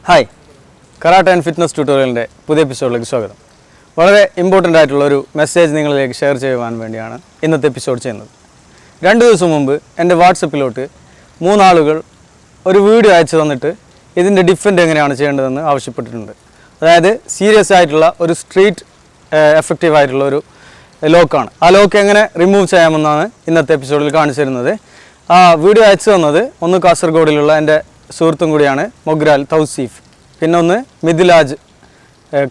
Hi, karate and fitness ട്യൂട്ടോറിയലിൻ്റെ പുതിയ എപ്പിസോഡിലേക്ക് സ്വാഗതം. വളരെ ഇമ്പോർട്ടൻ്റ് ആയിട്ടുള്ള ഒരു മെസ്സേജ് നിങ്ങളിലേക്ക് ഷെയർ ചെയ്യുവാൻ വേണ്ടിയാണ് ഇന്നത്തെ എപ്പിസോഡ് ചെയ്യുന്നത്. 2 ദിവസം മുമ്പ് എൻ്റെ വാട്സപ്പിലോട്ട് 3 ആളുകൾ ഒരു വീഡിയോ അയച്ചു തന്നിട്ട് ഇതിൻ്റെ ഡിഫൻഡ് എങ്ങനെയാണ് ചെയ്യേണ്ടതെന്ന് ആവശ്യപ്പെട്ടിട്ടുണ്ട്. അതായത് സീരിയസ് ആയിട്ടുള്ള ഒരു സ്ട്രീറ്റ് എഫക്റ്റീവ് ആയിട്ടുള്ള ഒരു ലോക്കാണ്. ആ ലോക്ക് എങ്ങനെ റിമൂവ് ചെയ്യാമെന്നാണ് ഇന്നത്തെ എപ്പിസോഡിൽ കാണിച്ചു തരുന്നത്. ആ വീഡിയോ അയച്ചു തന്നത് ഒന്ന് കാസർഗോഡിലുള്ള എൻ്റെ സുഹൃത്തും കൂടിയാണ് മൊഗ്രാൽ തൗസീഫ്, പിന്നെ ഒന്ന് മിഥിലാജ്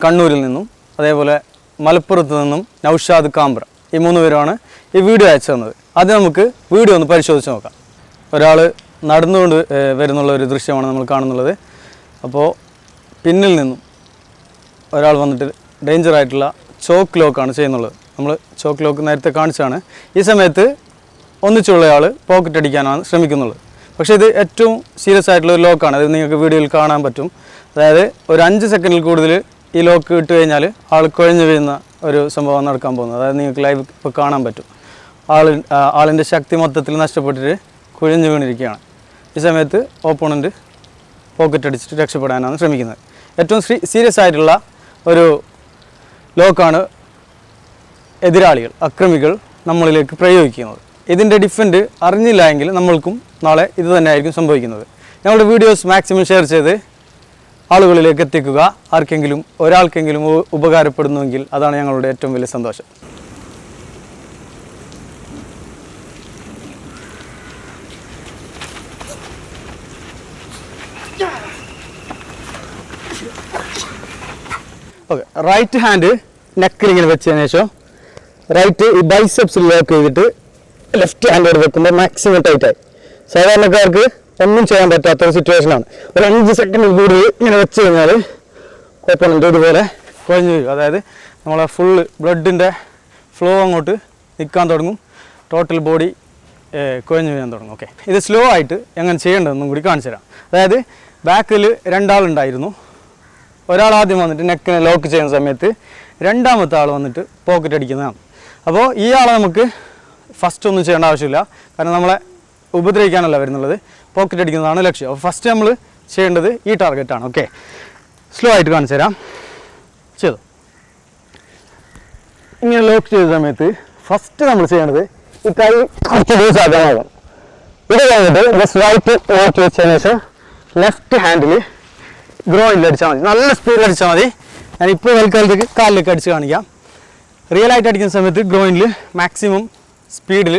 കണ്ണൂരിൽ നിന്നും, അതേപോലെ മലപ്പുറത്ത് നിന്നും നൗഷാദ് കാമ്പ്ര. ഈ 3 പേരുമാണ് ഈ വീഡിയോ അയച്ചു തന്നത്. അത് നമുക്ക് വീഡിയോ ഒന്ന് പരിശോധിച്ച് നോക്കാം. ഒരാൾ നടന്നുകൊണ്ട് വരുന്നുള്ള ഒരു ദൃശ്യമാണ് നമ്മൾ കാണുന്നുള്ളത്. അപ്പോൾ പിന്നിൽ നിന്നും ഒരാൾ വന്നിട്ട് ഡേഞ്ചറായിട്ടുള്ള ചോക്ക് ലോക്കാണ് ചെയ്യുന്നുള്ളത്. നമ്മൾ ചോക്ക് ലോക്ക് നേരത്തെ കാണിച്ചാണ്. ഈ സമയത്ത് ഒന്നിച്ചുള്ളയാൾ പോക്കറ്റ് അടിക്കാനാണ് ശ്രമിക്കുന്നുള്ളത്. പക്ഷേ ഇത് ഏറ്റവും സീരിയസ് ആയിട്ടുള്ള ഒരു ലോക്കാണ്. അത് നിങ്ങൾക്ക് വീഡിയോയിൽ കാണാൻ പറ്റും. അതായത് ഒരു 5 സെക്കൻഡിൽ കൂടുതൽ ഈ ലോക്ക് ഇട്ട് കഴിഞ്ഞാൽ ആൾ കുഴഞ്ഞു വീഴുന്ന ഒരു സംഭവം നടക്കാൻ പോകുന്നത്. അതായത് നിങ്ങൾക്ക് ലൈവ് ഇപ്പോൾ കാണാൻ പറ്റും. ആളിൻ്റെ ശക്തി മൊത്തത്തിൽ നഷ്ടപ്പെട്ടിട്ട് കുഴഞ്ഞു വീണിരിക്കുകയാണ്. ഈ സമയത്ത് ഓപ്പോണൻറ്റ് പോക്കറ്റ് അടിച്ചിട്ട് രക്ഷപ്പെടാനാണ് ശ്രമിക്കുന്നത്. ഏറ്റവും സീരിയസ് ആയിട്ടുള്ള ഒരു ലോക്കാണ് എതിരാളികൾ, അക്രമികൾ നമ്മളിലേക്ക് പ്രയോഗിക്കുന്നത്. ഇതിൻ്റെ ഡിഫൻഡ് അറിഞ്ഞില്ല എങ്കിൽ നമ്മൾക്കും നാളെ ഇത് തന്നെയായിരിക്കും സംഭവിക്കുന്നത്. ഞങ്ങളുടെ വീഡിയോസ് മാക്സിമം ഷെയർ ചെയ്ത് ആളുകളിലേക്ക് എത്തിക്കുക. ആർക്കെങ്കിലും ഒരാൾക്കെങ്കിലും ഉപകാരപ്പെടുന്നുവെങ്കിൽ അതാണ് ഞങ്ങളുടെ ഏറ്റവും വലിയ സന്തോഷം. ഓക്കെ, റൈറ്റ് ഹാൻഡ് നെക്കിൽ ഇങ്ങനെ വെച്ചതിന് ശേഷം റൈറ്റ് ഈ ബൈസെപ്സിൽ ലോക്ക് ചെയ്തിട്ട് ലെഫ്റ്റ് ഹാൻഡോട് വെക്കുമ്പോൾ മാക്സിമം ടൈറ്റായി. സാധാരണക്കാർക്ക് ഒന്നും ചെയ്യാൻ പറ്റാത്ത ഒരു സിറ്റുവേഷനാണ്. ഒരു 5 സെക്കൻഡിൽ കൂടുതൽ ഇങ്ങനെ വെച്ച് കഴിഞ്ഞാൽ ഓപ്പോണൻ്റ് ഇതുപോലെ കുഴഞ്ഞു വരും. അതായത് നമ്മളെ ഫുള്ള് ബ്ലഡിൻ്റെ ഫ്ലോ അങ്ങോട്ട് നിൽക്കാൻ തുടങ്ങും. ടോട്ടൽ ബോഡി കുഴഞ്ഞു വീഴാൻ തുടങ്ങും. ഓക്കെ, ഇത് സ്ലോ ആയിട്ട് എങ്ങനെ ചെയ്യേണ്ടതെന്നും കൂടി കാണിച്ചു തരാം. അതായത് ബാക്കിൽ 2 ആളുണ്ടായിരുന്നു. ഒരാൾ ആദ്യം വന്നിട്ട് നെക്കിനെ ലോക്ക് ചെയ്യുന്ന സമയത്ത് രണ്ടാമത്തെ ആൾ വന്നിട്ട് പോക്കറ്റ് അടിക്കുന്നതാണ്. അപ്പോൾ ഈ ആളെ നമുക്ക് ഫസ്റ്റ് ഒന്നും ചെയ്യേണ്ട ആവശ്യമില്ല, കാരണം നമ്മളെ ഉപദ്രവിക്കാനല്ല വരുന്നുള്ളത്, പോക്കറ്റ് അടിക്കുന്നതാണ് ലക്ഷ്യം. അപ്പോൾ ഫസ്റ്റ് നമ്മൾ ചെയ്യേണ്ടത് ഈ ടാർഗറ്റാണ്. ഓക്കെ, സ്ലോ ആയിട്ട് കാണിച്ചു തരാം. ചെയ്തു. ഇങ്ങനെ ലോക്ക് ചെയ്ത സമയത്ത് ഫസ്റ്റ് നമ്മൾ ചെയ്യേണ്ടത് ഈ കൈ കുറച്ച് ലൂസ് ആകാനാകും. ഇത് കഴിഞ്ഞിട്ട് ജസ്റ്റ് റൈറ്റ് മാറ്റി വെച്ചതിന് ശേഷം ലെഫ്റ്റ് ഹാൻഡിൽ ഗ്രോയിൽ അടിച്ചാൽ മതി. നല്ല സ്പീഡിൽ അടിച്ചാൽ മതി. ഞാനിപ്പോൾ തൽക്കാലത്തേക്ക് കാലിലേക്ക് അടിച്ച് കാണിക്കാം. റിയലായിട്ട് അടിക്കുന്ന സമയത്ത് ഗ്രോയിനിൽ മാക്സിമം സ്പീഡിൽ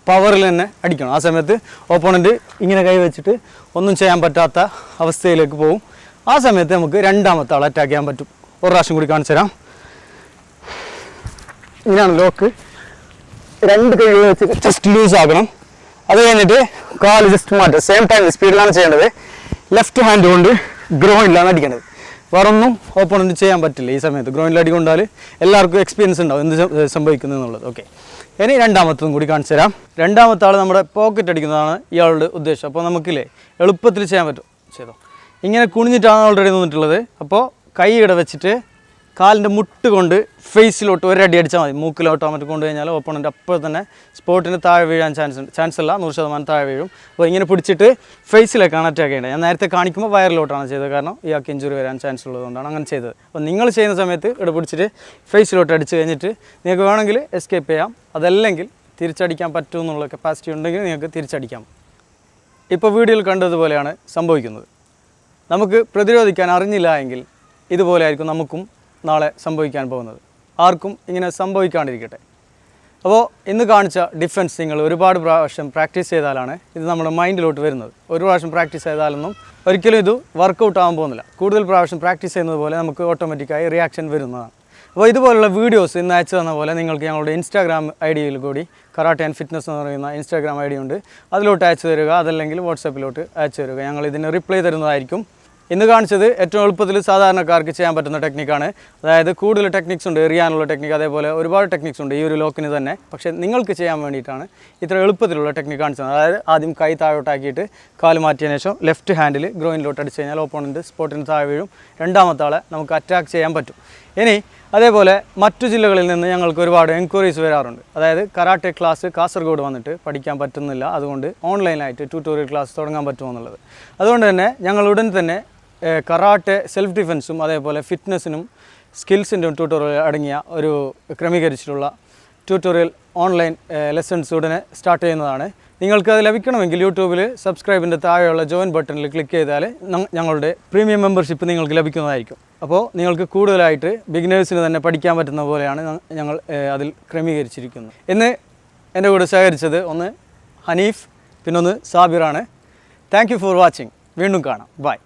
പവറിൽ തന്നെ അടിക്കണം. ആ സമയത്ത് ഓപ്പോണൻറ്റ് ഇങ്ങനെ കൈ വെച്ചിട്ട് ഒന്നും ചെയ്യാൻ പറ്റാത്ത അവസ്ഥയിലേക്ക് പോകും. ആ സമയത്ത് നമുക്ക് രണ്ടാമത്തെ ആൾ അറ്റാക്ക് ചെയ്യാൻ പറ്റും. ഒരു പ്രാവശ്യം കൂടി കാണിച്ചു തരാം. ഇങ്ങനെയാണ് ലോക്ക്. 2 കൈ വെച്ചിട്ട് ജസ്റ്റ് ലൂസ് ആക്കണം. അത് കഴിഞ്ഞിട്ട് കാല് ജസ്റ്റ് മാറ്റുക. സെയിം ടൈം സ്പീഡിലാണ് ചെയ്യേണ്ടത്. ലെഫ്റ്റ് ഹാൻഡ് കൊണ്ട് ഗ്രോയിനിലാണ് അടിക്കേണ്ടത്. വേറൊന്നും ഓപ്പോണൻറ്റ് ചെയ്യാൻ പറ്റില്ല ഈ സമയത്ത്. ഗ്രോയിനിൽ അടി കൊണ്ടാൽ എല്ലാവർക്കും എക്സ്പീരിയൻസ് ഉണ്ടാവും എന്ത് സംഭവിക്കുന്നു എന്നുള്ളത്. ഓക്കെ, ഇനി രണ്ടാമത്തതും കൂടി കാണിച്ചു തരാം. രണ്ടാമത്തെ ആൾ നമ്മുടെ പോക്കറ്റ് അടിക്കുന്നതാണ് ഇയാളുടെ ഉദ്ദേശം. അപ്പോൾ നമുക്കില്ലേ എളുപ്പത്തിൽ ചെയ്യാൻ പറ്റും. ചെയ്തോ, ഇങ്ങനെ കുനിഞ്ഞിട്ടാണ് ഓൾറെഡി നിന്നിട്ടുള്ളത്. അപ്പോൾ കൈ ഇവിടെ വെച്ചിട്ട് കാലിൻ്റെ മുട്ട് കൊണ്ട് ഫേസിലോട്ട് ഒരടി അടിച്ചാൽ മതി. മൂക്കിലോട്ടോ മറ്റു കൊണ്ടു കഴിഞ്ഞാൽ ഓപ്പോണൻറ്റ് അപ്പോൾ തന്നെ സ്പോട്ടിന് താഴെ വീഴാൻ ചാൻസ് അല്ല, 100% താഴെ വീഴും. അപ്പോൾ ഇങ്ങനെ പിടിച്ചിട്ട് ഫേസിലേക്കാണ് അറ്റാക്ക് ചെയ്യേണ്ടത്. ഞാൻ നേരത്തെ കാണിക്കുമ്പോൾ വയറിലോട്ടാണ് ചെയ്തത്, കാരണം ഇയാൾക്ക് ഇഞ്ചുറി വരാൻ ചാൻസ് ഉള്ളതുകൊണ്ടാണ് അങ്ങനെ ചെയ്തത്. അപ്പോൾ നിങ്ങൾ ചെയ്യുന്ന സമയത്ത് ഇവിടെ പിടിച്ചിട്ട് ഫേസിലോട്ട് അടിച്ച് കഴിഞ്ഞിട്ട് നിങ്ങൾക്ക് വേണമെങ്കിൽ എസ്കേപ്പ് ചെയ്യാം. അതല്ലെങ്കിൽ തിരിച്ചടിക്കാൻ പറ്റുമെന്നുള്ള കപ്പാസിറ്റി ഉണ്ടെങ്കിൽ നിങ്ങൾക്ക് തിരിച്ചടിക്കാം. ഇപ്പോൾ വീഡിയോയിൽ കണ്ടതുപോലെയാണ് സംഭവിക്കുന്നത്. നമുക്ക് പ്രതിരോധിക്കാൻ അറിഞ്ഞില്ല എങ്കിൽ ഇതുപോലെ ആയിരിക്കും നമുക്കും നാളെ സംഭവിക്കാൻ പോകുന്നത്. ആർക്കും ഇങ്ങനെ സംഭവിക്കാണ്ടിരിക്കട്ടെ. അപ്പോൾ ഇന്ന് കാണിച്ച ഡിഫൻസ് നിങ്ങൾ ഒരുപാട് പ്രാവശ്യം പ്രാക്ടീസ് ചെയ്താലാണ് ഇത് നമ്മുടെ മൈൻഡിലോട്ട് വരുന്നത്. ഒരു പ്രാവശ്യം പ്രാക്ടീസ് ചെയ്താലൊന്നും ഒരിക്കലും ഇത് വർക്കൗട്ട് ആകാൻ പോകുന്നില്ല. കൂടുതൽ പ്രാവശ്യം പ്രാക്ടീസ് ചെയ്യുന്നത് പോലെ നമുക്ക് ഓട്ടോമാറ്റിക്കായി റിയാക്ഷൻ വരുന്നതാണ്. അപ്പോൾ ഇതുപോലുള്ള വീഡിയോസ് ഇന്ന് അയച്ചു തന്ന പോലെ നിങ്ങൾക്ക് ഞങ്ങളുടെ ഇൻസ്റ്റാഗ്രാം ഐഡിയിൽ കൂടി കരാട്ടെ ആൻഡ് ഫിറ്റ്നസ് എന്ന് പറയുന്ന ഇൻസ്റ്റാഗ്രാം ഐ ഡി ഉണ്ട്. അതിലോട്ട് അയച്ചു തരിക, അതല്ലെങ്കിൽ വാട്സാപ്പിലോട്ട് അയച്ചു തരിക. ഞങ്ങൾ ഇതിന് റിപ്ലൈ തരുന്നതായിരിക്കും. ഇന്ന് കാണിച്ചത് ഏറ്റവും എളുപ്പത്തിൽ സാധാരണക്കാർക്ക് ചെയ്യാൻ പറ്റുന്ന ടെക്നിക്കാണ്. അതായത് കൂടുതൽ ടെക്നിക്സ് ഉണ്ട്, എറിയാനുള്ള ടെക്നിക്ക്, അതേപോലെ ഒരുപാട് ടെക്നിക്സ് ഉണ്ട് ഈ ഒരു ലോക്കിന് തന്നെ. പക്ഷേ നിങ്ങൾക്ക് ചെയ്യാൻ വേണ്ടിയിട്ടാണ് ഇത്ര എളുപ്പത്തിലുള്ള ടെക്നിക്ക് കാണിച്ചത്. അതായത് ആദ്യം കൈ താഴോട്ടാക്കിയിട്ട് കാല് മാറ്റിയതിനു ശേഷം ലെഫ്റ്റ് ഹാൻഡിൽ ഗ്രോയിനിലോട്ട് അടിച്ച് കഴിഞ്ഞാൽ ഓപ്പോണൻറ്റ് സ്പോട്ടിന് താഴെ വീഴും. രണ്ടാമത്തെ ആളെ നമുക്ക് അറ്റാക്ക് ചെയ്യാൻ പറ്റും. ഇനി അതേപോലെ മറ്റു ജില്ലകളിൽ നിന്ന് ഞങ്ങൾക്ക് ഒരുപാട് എൻക്വയറീസ് വരാറുണ്ട്. അതായത് കരാട്ടെ ക്ലാസ് കാസർഗോഡ് വന്നിട്ട് പഠിക്കാൻ പറ്റുന്നില്ല, അതുകൊണ്ട് ഓൺലൈനായിട്ട് ട്യൂട്ടോറിയൽ ക്ലാസ് തുടങ്ങാൻ പറ്റുമോ എന്നുള്ളത്. അതുകൊണ്ട് തന്നെ ഞങ്ങൾ ഉടൻ തന്നെ കറാട്ടെ സെൽഫ് ഡിഫെൻസും അതേപോലെ ഫിറ്റ്നസ്സിനും സ്കിൽസിൻ്റെ ട്യൂട്ടോറിയൽ അടങ്ങിയ ഒരു ക്രമീകരിച്ചിട്ടുള്ള ട്യൂട്ടോറിയൽ ഓൺലൈൻ ലെസൺസ് ഉടനെ സ്റ്റാർട്ട് ചെയ്യുന്നതാണ്. നിങ്ങൾക്കത് ലഭിക്കണമെങ്കിൽ യൂട്യൂബിൽ സബ്സ്ക്രൈബിൻ്റെ താഴെയുള്ള ജോയിൻ ബട്ടണിൽ ക്ലിക്ക് ചെയ്താൽ ഞങ്ങളുടെ പ്രീമിയം മെമ്പർഷിപ്പ് നിങ്ങൾക്ക് ലഭിക്കുന്നതായിരിക്കും. അപ്പോൾ നിങ്ങൾക്ക് കൂടുതലായിട്ട് ബിഗിനേഴ്സിന് തന്നെ പഠിക്കാൻ പറ്റുന്ന പോലെയാണ് ഞങ്ങൾ അതിൽ ക്രമീകരിച്ചിരിക്കുന്നത്. ഇന്ന് എൻ്റെ കൂടെ സഹകരിച്ചത് ഒന്ന് ഹനീഫ്, പിന്നൊന്ന് സാബിറാണ്. Thank you for watching. വീണ്ടും കാണാം. ബൈ.